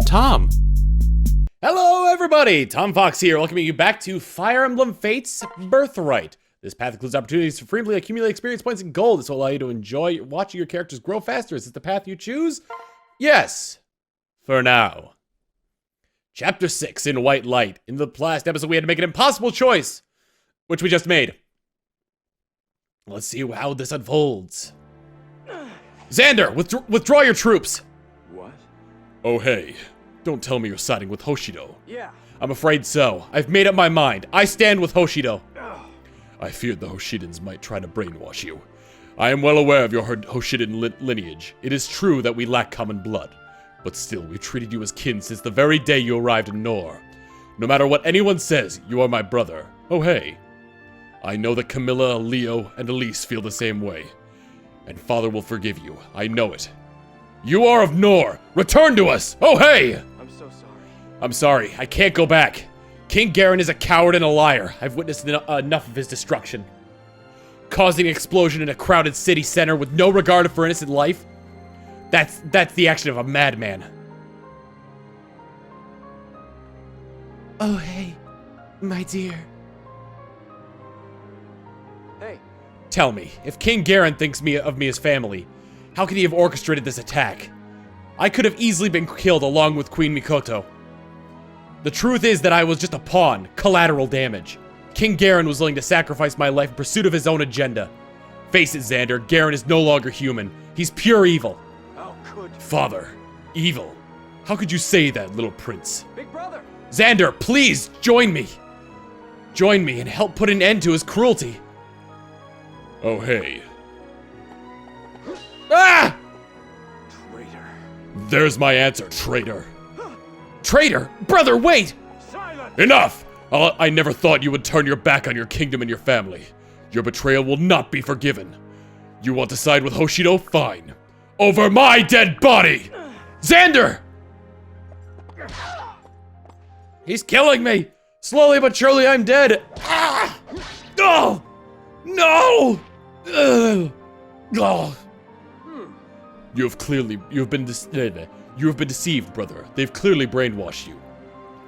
Tom. Hello everybody, Tom Fox here, welcoming you back to Fire Emblem Fates Birthright. This path includes opportunities to freely accumulate experience points and gold. This will allow you to enjoy watching your characters grow faster. Is this the path you choose? Yes. For now. Chapter 6 in White Light. In the last episode we had to make an impossible choice, which we just made. Let's see how this unfolds. Xander, withdraw your troops. What? Oh hey, don't tell me you're siding with Hoshido. Yeah. I'm afraid so. I've made up my mind. I stand with Hoshido. I feared the Hoshidans might try to brainwash you. I am well aware of your Hoshidan lineage. It is true that we lack common blood. But still, we've treated you as kin since the very day you arrived in Nor. No matter what anyone says, you are my brother. Oh hey. I know that Camilla, Leo, and Elise feel the same way. And Father will forgive you. I know it. You are of Nor. Return to us. Oh hey! I'm so sorry. I'm sorry. I can't go back. King Garen is a coward and a liar. I've witnessed enough of his destruction. Causing an explosion in a crowded city center with no regard for innocent life. That's the action of a madman. Oh hey, my dear. Hey. Tell me, if King Garen thinks of me as family, how could he have orchestrated this attack? I could have easily been killed along with Queen Mikoto. The truth is that I was just a pawn, collateral damage. King Garen was willing to sacrifice my life in pursuit of his own agenda. Face it, Xander, Garen is no longer human. He's pure evil. How could you? Father, evil. How could you say that, little prince? Big brother! Xander, please, join me. Join me and help put an end to his cruelty. Oh, hey. Ah! Traitor. There's my answer, traitor. Traitor? Brother, wait! Silence! Enough! I never thought you would turn your back on your kingdom and your family. Your betrayal will not be forgiven. You want to side with Hoshido? Fine. Over my dead body! Xander! He's killing me! Slowly but surely I'm dead! Ah! Oh! No! Ugh. Oh. You have been deceived, brother. They've clearly brainwashed you.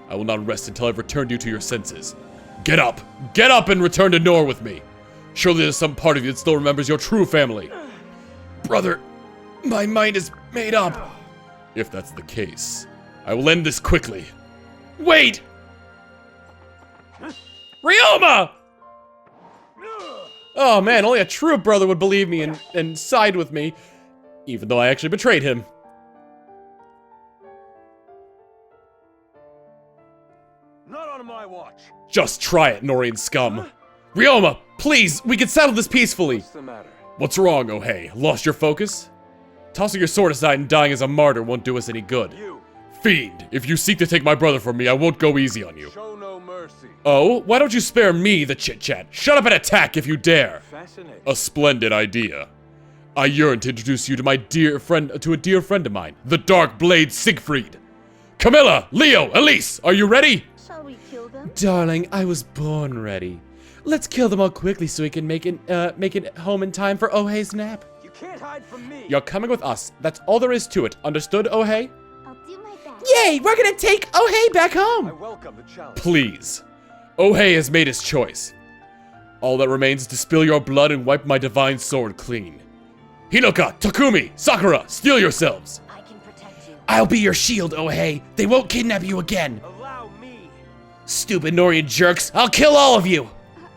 I will not rest until I've returned you to your senses. Get up! Get up and return to Nor with me! Surely there's some part of you that still remembers your true family. Brother, my mind is made up. If that's the case, I will end this quickly. Wait! Ryoma! Oh man, only a true brother would believe me and side with me, even though I actually betrayed him. Not on my watch. Just try it, Norian scum. Ryoma, please, we can settle this peacefully. What's the matter? What's wrong, oh hey? Lost your focus? Tossing your sword aside and dying as a martyr won't do us any good. You. Fiend, if you seek to take my brother from me, I won't go easy on you. Show no mercy. Oh, why don't you spare me the chit-chat? Shut up and attack if you dare. Fascinating. A splendid idea. I yearn to introduce you to a dear friend of mine, the Dark Blade Siegfried. Camilla, Leo, Elise, are you ready? Shall we kill them? Darling, I was born ready. Let's kill them all quickly so we can make it home in time for Ohei's nap. You can't hide from me. You're coming with us. That's all there is to it. Understood, Ohei? I'll do my best. Yay, we're gonna take Ohei back I home! welcome the challenge. Please. Ohei has made his choice. All that remains is to spill your blood and wipe my divine sword clean. Hinoka, Takumi, Sakura, steel yourselves! I can protect you. I'll be your shield, Ohei. They won't kidnap you again. Allow me. Stupid Norian jerks, I'll kill all of you!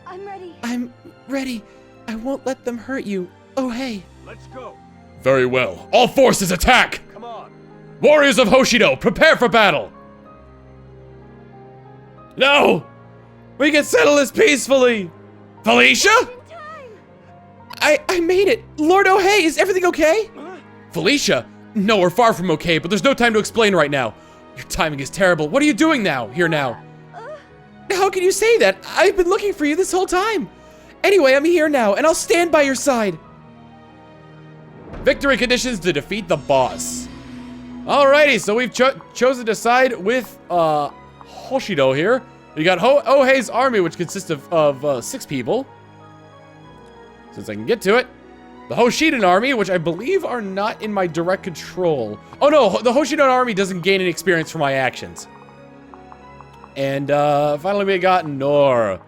I'm ready. I'm ready. I won't let them hurt you. Ohei. Let's go. Very well. All forces attack! Come on. Warriors of Hoshido, prepare for battle! No! We can settle this peacefully! Felicia? In time. I made it! Lord Ohei, is everything okay? Felicia? No, we're far from okay, but there's no time to explain right now. Your timing is terrible. What are you doing now? Here now. How can you say that? I've been looking for you this whole time. Anyway, I'm here now, and I'll stand by your side. Victory conditions to defeat the boss. Alrighty, so we've chosen to side with Hoshido here. We got Ohei's army, which consists of 6 people. Since I can get to it. The Hoshidan army, which I believe are not in my direct control. Oh no, the Hoshidan army doesn't gain any experience for my actions. And finally we got Nor.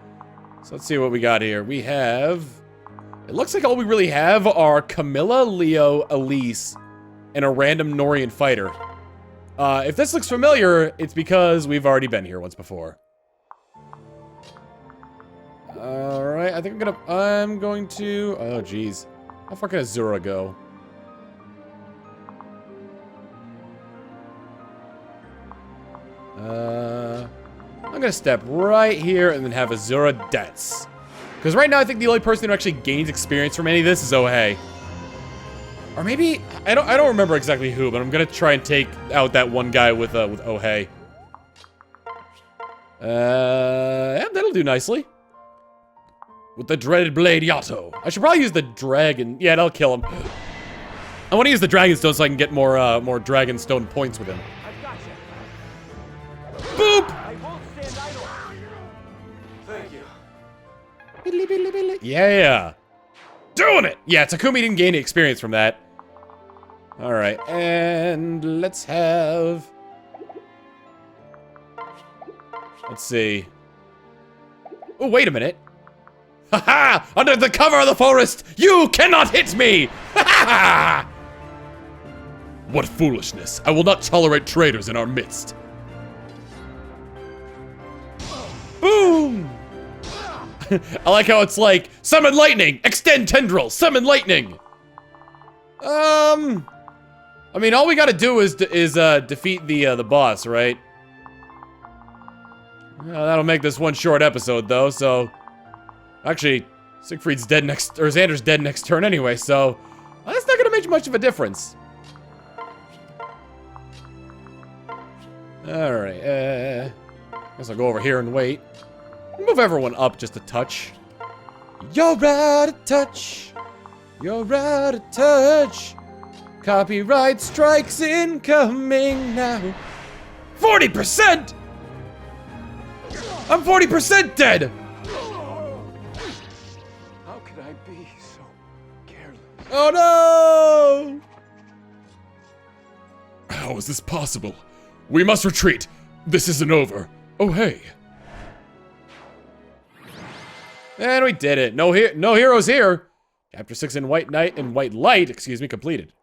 So let's see what we got here. We have... It looks like all we really have are Camilla, Leo, Elise, and a random Norian fighter. If this looks familiar, it's because we've already been here once before. Alright, I think I'm going to... Oh, jeez. How far can Azura go? I'm gonna step right here and then have Azura Debts. Because right now I think the only person who actually gains experience from any of this is Ohei. Or maybe... I don't remember exactly who, but I'm gonna try and take out that one guy with Ohei. Yeah, that'll do nicely. With the dreaded blade Yato. I should probably use the dragon. Yeah, that'll kill him. I want to use the Dragonstone so I can get more Dragonstone points with him. I've got you. Boop! I won't stand idle. Thank you. Yeah. Doing it! Yeah, Takumi didn't gain any experience from that. Alright, and let's have... Let's see. Oh, wait a minute. Ha-ha! Under the cover of the forest, you cannot hit me! Ha-ha! What foolishness. I will not tolerate traitors in our midst. Boom! I like how it's like, summon lightning, extend tendril, summon lightning. I mean, all we gotta do is defeat the boss, right? That'll make this one short episode, though, so... Actually, Siegfried's dead next... Or Xander's dead next turn anyway, so... That's not gonna make much of a difference. Alright, guess I'll go over here and wait. Move everyone up just a touch. You're out of touch. You're out of touch. Copyright strikes incoming now. 40%! I'm 40% dead! How could I be so careless? Oh no! How is this possible? We must retreat. This isn't over. Oh, hey. And we did it. No heroes here. Chapter 6 in White Light, excuse me, completed.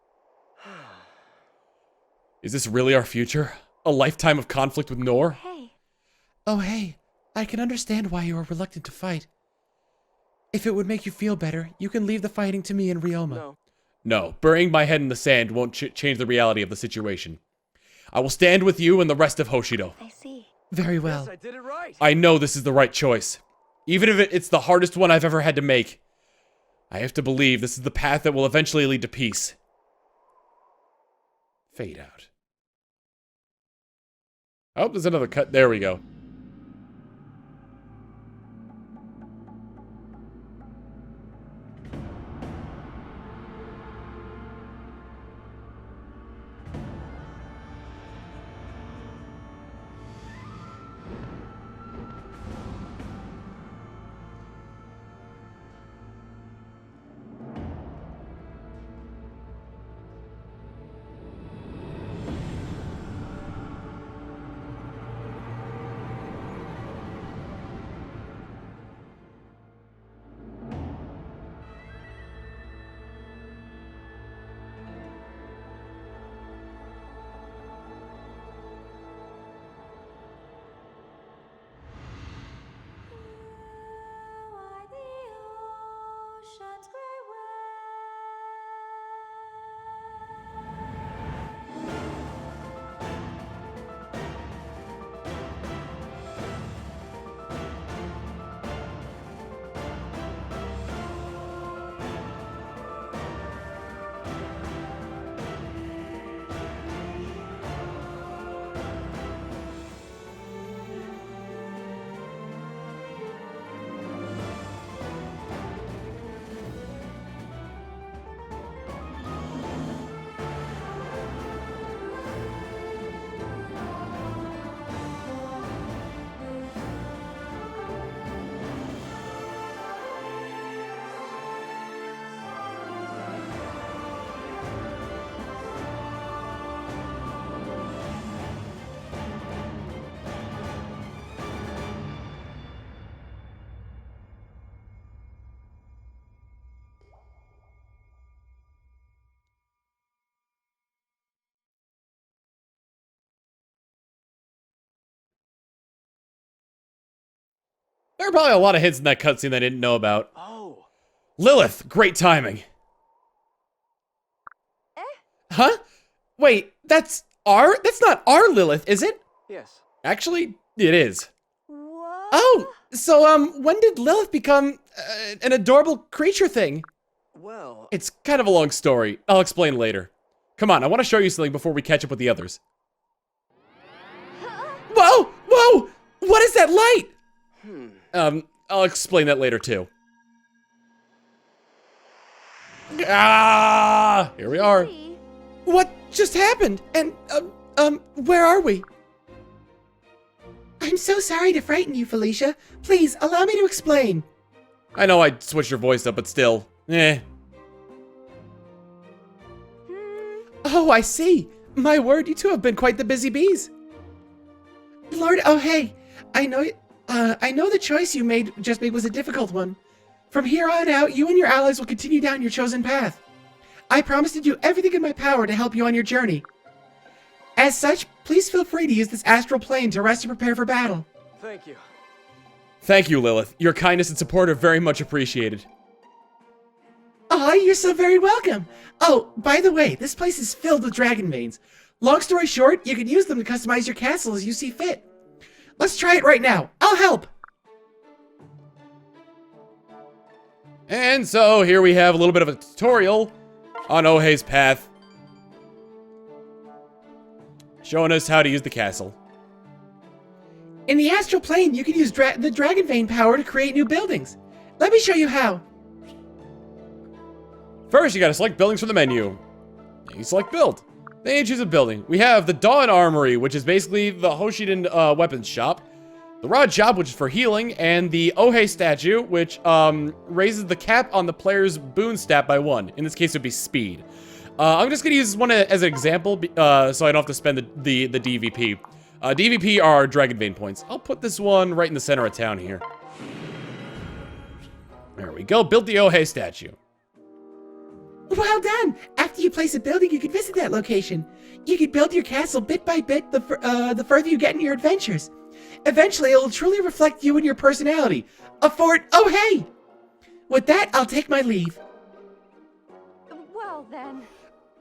Is this really our future? A lifetime of conflict with Nor? Hey. Oh, hey. I can understand why you are reluctant to fight. If it would make you feel better, you can leave the fighting to me and Ryoma. No, burying my head in the sand won't change the reality of the situation. I will stand with you and the rest of Hoshido. I see. Very well. Yes, I did it right. I know this is the right choice. Even if it's the hardest one I've ever had to make. I have to believe this is the path that will eventually lead to peace. Fade out. Oh, there's another cut. There we go. There are probably a lot of hints in that cutscene that I didn't know about. Oh. Lilith, great timing. Huh? Wait, that's not our Lilith, is it? Yes. Actually, it is. What? Oh, so, when did Lilith become an adorable creature thing? Well. It's kind of a long story. I'll explain later. Come on, I want to show you something before we catch up with the others. Whoa! Whoa! What is that light? I'll explain that later, too. Ah! Here we are. Hey. What just happened? And, where are we? I'm so sorry to frighten you, Felicia. Please, allow me to explain. I know I switched your voice up, but still. Oh, I see. My word, you two have been quite the busy bees. Lord, oh hey, I know the choice you just made was a difficult one. From here on out, you and your allies will continue down your chosen path. I promise to do everything in my power to help you on your journey. As such, please feel free to use this astral plane to rest and prepare for battle. Thank you. Thank you, Lilith. Your kindness and support are very much appreciated. Aw, you're so very welcome. Oh, by the way, this place is filled with dragon veins. Long story short, you can use them to customize your castle as you see fit. Let's try it right now. I'll help. And so here we have a little bit of a tutorial on Ohei's path, showing us how to use the castle. In the astral plane, you can use the dragon vein power to create new buildings. Let me show you how. First, you gotta select buildings from the menu. Then you select build. Then you choose a building. We have the Dawn Armory, which is basically the Hoshiden weapons shop. The Rod Shop, which is for healing, and the Ohei statue, which raises the cap on the player's boon stat by 1. In this case, it would be speed. I'm just gonna use this one as an example, so I don't have to spend the DVP. DVP are Dragon Vein points. I'll put this one right in the center of town here. There we go. Built the Ohei statue. Well done! After you place a building, you can visit that location. You can build your castle bit by bit the further you get in your adventures. Eventually, it will truly reflect you and your personality. A fort Ohei! With that, I'll take my leave. Well then.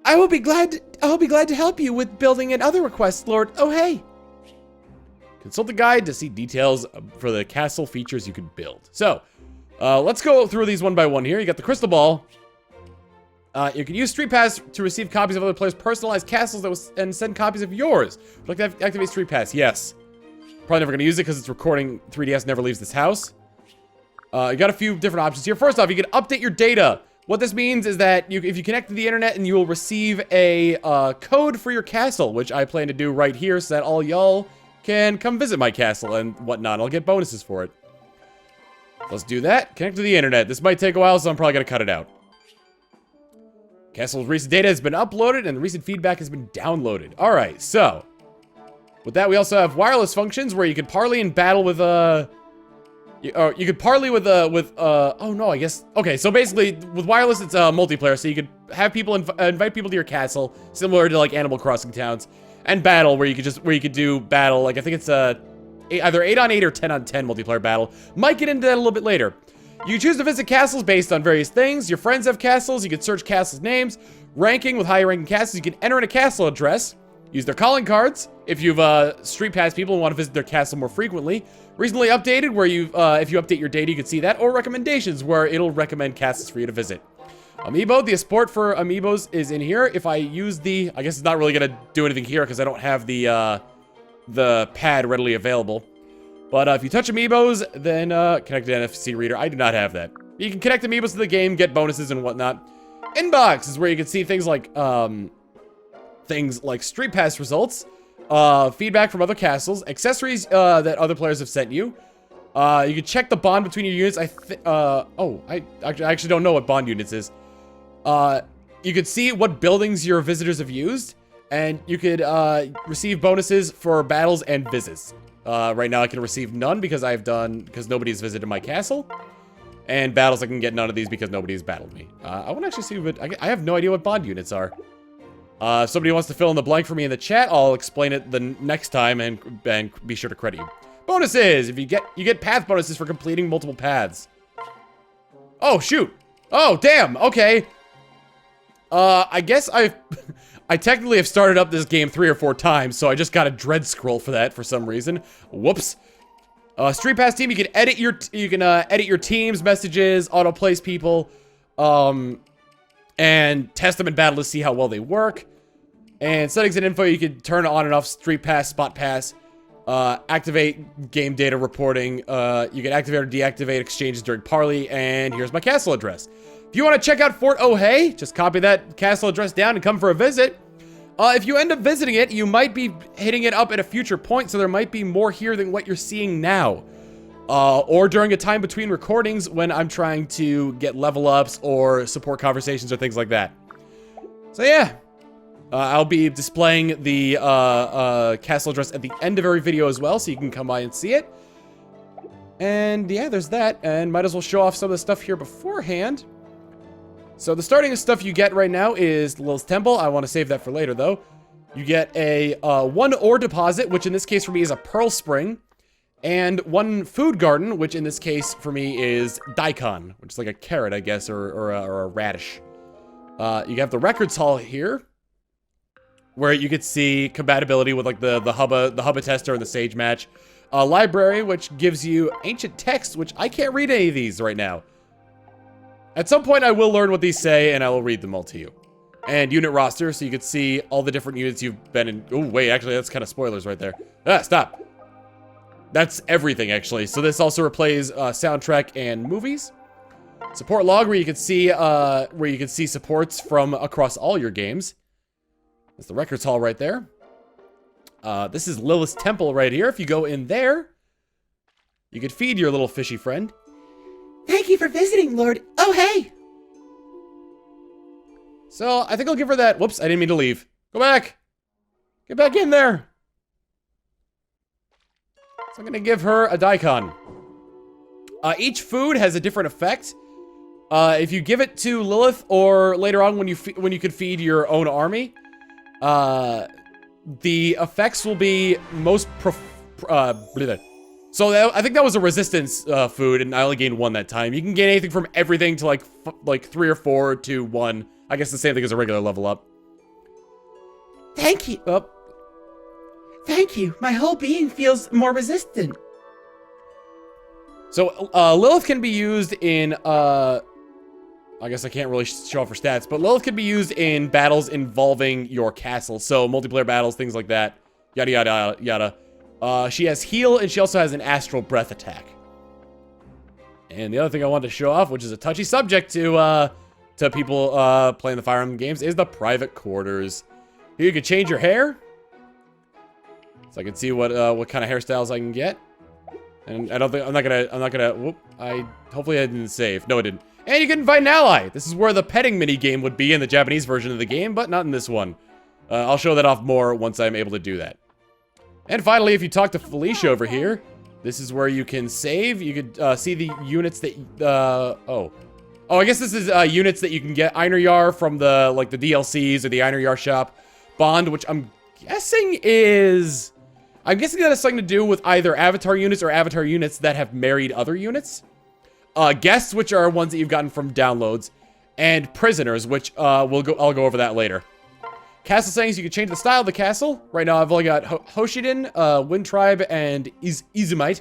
I will be glad to help you with building and other requests, Lord Ohei. Consult the guide to see details for the castle features you can build. So, let's go through these one by one here. You got the crystal ball. You can use Street Pass to receive copies of other players' personalized castles and send copies of yours. Would you like to activate Street Pass? Yes. Probably never going to use it because it's recording 3DS never leaves this house. You got a few different options here. First off, you can update your data. What this means is that if you connect to the internet, and you will receive a code for your castle, which I plan to do right here so that all y'all can come visit my castle and whatnot. I'll get bonuses for it. Let's do that. Connect to the internet. This might take a while, so I'm probably going to cut it out. Castle's recent data has been uploaded, and the recent feedback has been downloaded. Alright, so with that, we also have wireless functions where you can parley and battle with, you could parley with, oh no, I guess, okay, so basically, with wireless, it's, multiplayer, so you could have people, invite people to your castle, similar to, like, Animal Crossing towns, and battle, where you could do battle, like, I think it's, either 8-on-8 or 10-on-10 multiplayer battle. Might get into that a little bit later. You choose to visit castles based on various things. Your friends have castles. You can search castles' names. Ranking with higher ranking castles. You can enter in a castle address. Use their calling cards if you've Street Pass people and want to visit their castle more frequently. Recently updated where if you update your data, you can see that. Or recommendations where it'll recommend castles for you to visit. Amiibo, the support for amiibos is in here. If I use I guess it's not really going to do anything here because I don't have the pad readily available. But if you touch amiibos, then connect to NFC reader. I do not have that. You can connect amiibos to the game, get bonuses and whatnot. Inbox is where you can see things like Street Pass results, feedback from other castles, accessories that other players have sent you. You can check the bond between your units. I actually don't know what bond units is. You could see what buildings your visitors have used, and you could receive bonuses for battles and visits. Right now I can receive none because nobody's visited my castle. And battles, I can get none of these because nobody's battled me. I want to actually see what, I have no idea what bond units are. If somebody wants to fill in the blank for me in the chat, I'll explain it the next time and be sure to credit you. Bonuses! If you get path bonuses for completing multiple paths. Oh, shoot. Oh, damn. Okay. I guess I technically have started up this game 3 or 4 times, so I just got a dread scroll for that for some reason. Whoops. Street Pass team, you can edit your team's messages, auto place people, and test them in battle to see how well they work. And settings and info, you can turn on and off Street Pass, Spot Pass, activate game data reporting. You can activate or deactivate exchanges during parley, and here's my castle address. If you want to check out Fort O'Hay, just copy that castle address down and come for a visit. If you end up visiting it, you might be hitting it up at a future point, so there might be more here than what you're seeing now. Or during a time between recordings when I'm trying to get level ups or support conversations or things like that. So yeah, I'll be displaying the castle address at the end of every video as well, so you can come by and see it. And yeah, there's that, and might as well show off some of the stuff here beforehand. So the starting stuff you get right now is Lilith's Temple. I want to save that for later, though. You get a 1 ore deposit, which in this case for me is a pearl spring, and 1 food garden, which in this case for me is daikon, which is like a carrot, I guess, or a radish. You have the records hall here, where you could see compatibility with like the hubba tester and the sage match. A library, which gives you ancient text, which I can't read any of these right now. At some point, I will learn what these say, and I will read them all to you. And unit roster, so you can see all the different units you've been in. Oh, wait, actually, that's kind of spoilers right there. Ah, stop. That's everything, actually. So this also replays soundtrack and movies. Support log, where you can see supports from across all your games. That's the records hall right there. This is Lilith's Temple right here. If you go in there, you could feed your little fishy friend. Thank you for visiting, Lord. Oh, hey! So, I think I'll give her that. Whoops, I didn't mean to leave. Go back! Get back in there! So I'm gonna give her a daikon. Each food has a different effect. If you give it to Lilith, or later on when you could feed your own army, the effects will be most So I think that was a resistance food, and I only gained 1 that time. You can gain anything from everything to like 3 or 4 to 1. I guess the same thing as a regular level up. Thank you. Oh. Thank you. My whole being feels more resistant. So Lilith can be used in I guess I can't really show off her stats, but Lilith can be used in battles involving your castle. So multiplayer battles, things like that. Yada yada yada. She has heal, and she also has an astral breath attack. And the other thing I wanted to show off, which is a touchy subject to people playing the Fire Emblem games, is the private quarters. Here you can change your hair, so I can see what kind of hairstyles I can get. And I'm not gonna. Whoop! Hopefully I didn't save. No, I didn't. And you can invite an ally. This is where the petting mini game would be in the Japanese version of the game, but not in this one. I'll show that off more once I'm able to do that. And finally, if you talk to Felicia over here, this is where you can save. You could see the units that, oh, I guess this is units that you can get Einarjar from the DLCs or the Einarjar shop. Bond, which I'm guessing that has something to do with either avatar units or avatar units that have married other units. Guests, which are ones that you've gotten from downloads. And prisoners, which I'll go over that later. Castle settings, you can change the style of the castle. Right now, I've only got Hoshiden, Wind Tribe, and Izumite.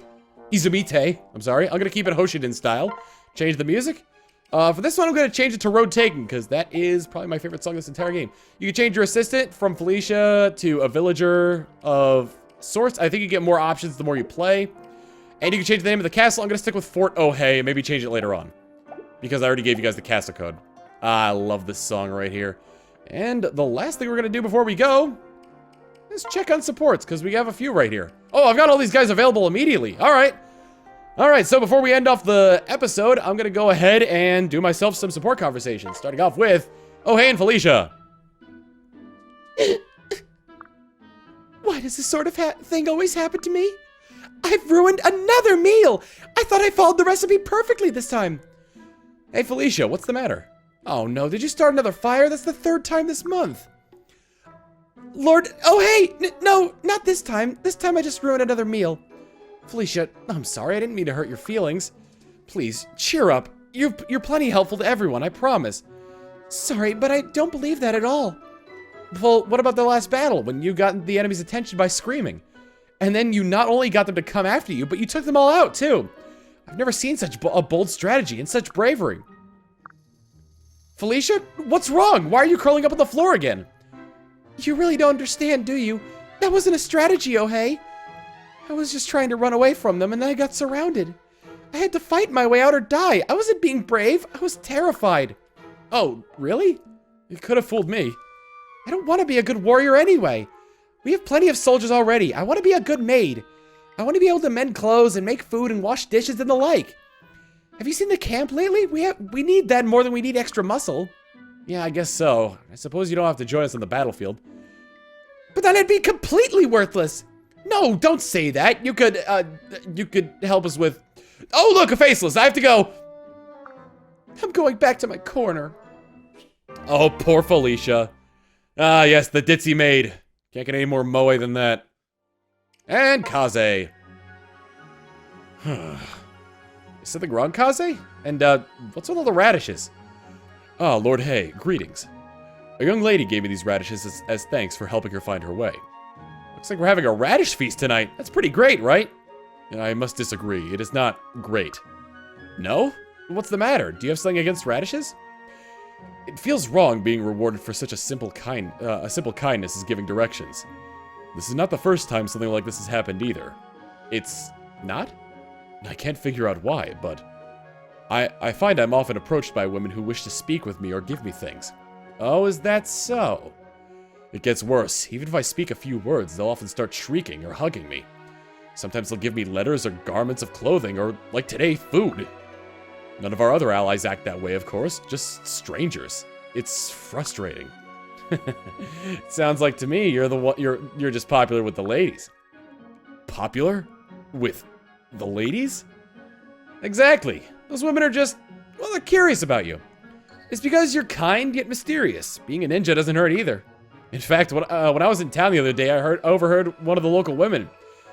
I'm sorry. I'm going to keep it Hoshiden style. Change the music. For this one, I'm going to change it to Road Taken, because that is probably my favorite song in this entire game. You can change your assistant from Felicia to a villager of sorts. I think you get more options the more you play. And you can change the name of the castle. I'm going to stick with Fort O'Hay, and maybe change it later on, because I already gave you guys the castle code. I love this song right here. And the last thing we're going to do before we go is check on supports, because we have a few right here. Oh, I've got all these guys available immediately. All right. All right, so before we end off the episode, I'm going to go ahead and do myself some support conversations, starting off with, oh, hey, and Felicia. Why does this sort of thing always happen to me? I've ruined another meal. I thought I followed the recipe perfectly this time. Hey, Felicia, what's the matter? Oh no, did you start another fire? That's the 3rd time this month. Lord, oh hey, no, not this time. This time I just ruined another meal. Felicia, I'm sorry, I didn't mean to hurt your feelings. Please, cheer up. You're plenty helpful to everyone, I promise. Sorry, but I don't believe that at all. Well, what about the last battle, when you got the enemy's attention by screaming? And then you not only got them to come after you, but you took them all out, too. I've never seen such a bold strategy and such bravery. Felicia, what's wrong? Why are you curling up on the floor again? You really don't understand, do you? That wasn't a strategy, oh hey. I was just trying to run away from them, and then I got surrounded. I had to fight my way out or die. I wasn't being brave. I was terrified. Oh, really? You could have fooled me. I don't want to be a good warrior anyway. We have plenty of soldiers already. I want to be a good maid. I want to be able to mend clothes and make food and wash dishes and the like. Have you seen the camp lately? We need that more than we need extra muscle. Yeah, I guess so. I suppose you don't have to join us on the battlefield. But then it'd be completely worthless. No, don't say that. You could help us with... Oh, look, a faceless. I have to go. I'm going back to my corner. Oh, poor Felicia. Ah, yes, the ditzy maid. Can't get any more moe than that. And Kaze. Is something wrong, Kaze? And, what's with all the radishes? Ah, Lord Hay, greetings. A young lady gave me these radishes as thanks for helping her find her way. Looks like we're having a radish feast tonight. That's pretty great, right? I must disagree. It is not great. No? What's the matter? Do you have something against radishes? It feels wrong being rewarded for such a simple kindness as giving directions. This is not the first time something like this has happened either. It's not? I can't figure out why, but I find I'm often approached by women who wish to speak with me or give me things. Oh, is that so? It gets worse. Even if I speak a few words, they'll often start shrieking or hugging me. Sometimes they'll give me letters or garments of clothing, or, like today, food. None of our other allies act that way, of course, just strangers. It's frustrating. It sounds like to me you're just popular with the ladies. Popular? With the ladies? Exactly. Those women are just, well, they're curious about you. It's because you're kind yet mysterious. Being a ninja doesn't hurt either. In fact, when I was in town the other day, I overheard one of the local women.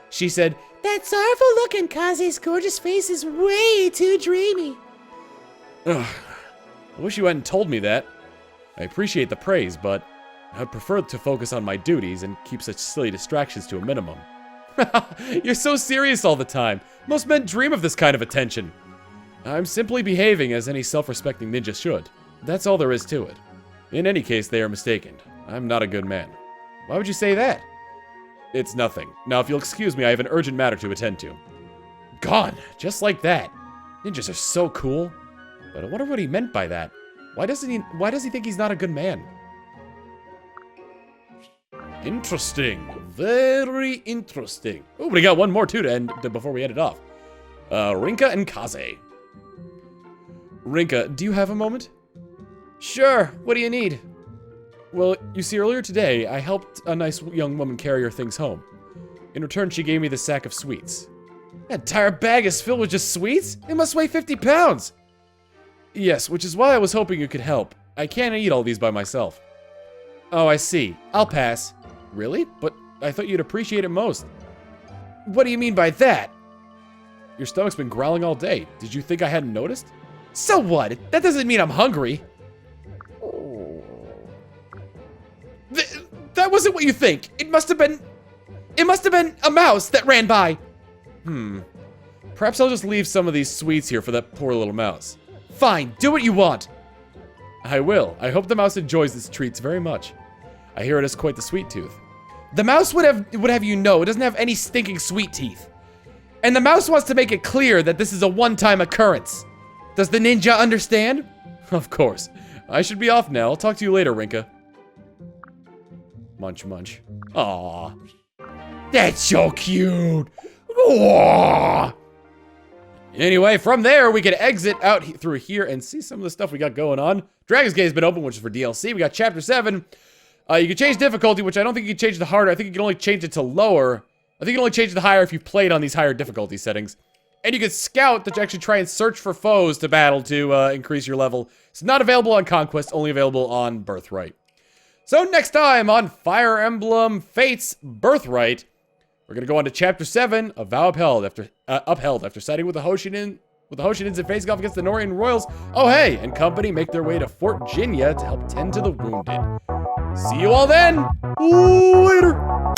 She said, "That sorrowful look in Kaze's gorgeous face is way too dreamy." Ugh. I wish you hadn't told me that. I appreciate the praise, but I'd prefer to focus on my duties and keep such silly distractions to a minimum. You're so serious all the time. Most men dream of this kind of attention. I'm simply behaving as any self-respecting ninja should. That's all there is to it. In any case, they are mistaken. I'm not a good man. Why would you say that? It's nothing. Now, if you'll excuse me, I have an urgent matter to attend to. Gone, just like that. Ninjas are so cool. But I wonder what he meant by that. Why does he think he's not a good man? Interesting. Very interesting. Oh, but we got one more too to end before we end it off. Rinka and Kaze. Rinka, do you have a moment? Sure. What do you need? Well, you see, earlier today, I helped a nice young woman carry her things home. In return, she gave me this sack of sweets. That entire bag is filled with just sweets? It must weigh 50 pounds. Yes, which is why I was hoping you could help. I can't eat all these by myself. Oh, I see. I'll pass. Really? But I thought you'd appreciate it most. What do you mean by that? Your stomach's been growling all day. Did you think I hadn't noticed? So what? That doesn't mean I'm hungry. That wasn't what you think. It must have been a mouse that ran by. Perhaps I'll just leave some of these sweets here for that poor little mouse. Fine, do what you want. I will. I hope the mouse enjoys its treats very much. I hear it has quite the sweet tooth. The mouse would have you know it doesn't have any stinking sweet teeth. And the mouse wants to make it clear that this is a one-time occurrence. Does the ninja understand? Of course. I should be off now. I'll talk to you later, Rinka. Munch, munch. Aww. That's so cute. Aww. Anyway, from there, we can exit out through here and see some of the stuff we got going on. Dragon's Gate has been open, which is for DLC. We got Chapter 7. You can change difficulty, which I don't think you can change to harder. I think you can only change it to lower. I think you can only change it to higher if you've played on these higher difficulty settings. And you can scout to actually try and search for foes to battle to increase your level. It's not available on Conquest, only available on Birthright. So next time on Fire Emblem Fates Birthright, We're gonna go on to Chapter 7, A Vow Upheld. After siding with the Hoshinins and facing off against the Norian royals, oh hey, and company make their way to Fort Jinya to help tend to the wounded. See you all then! Later!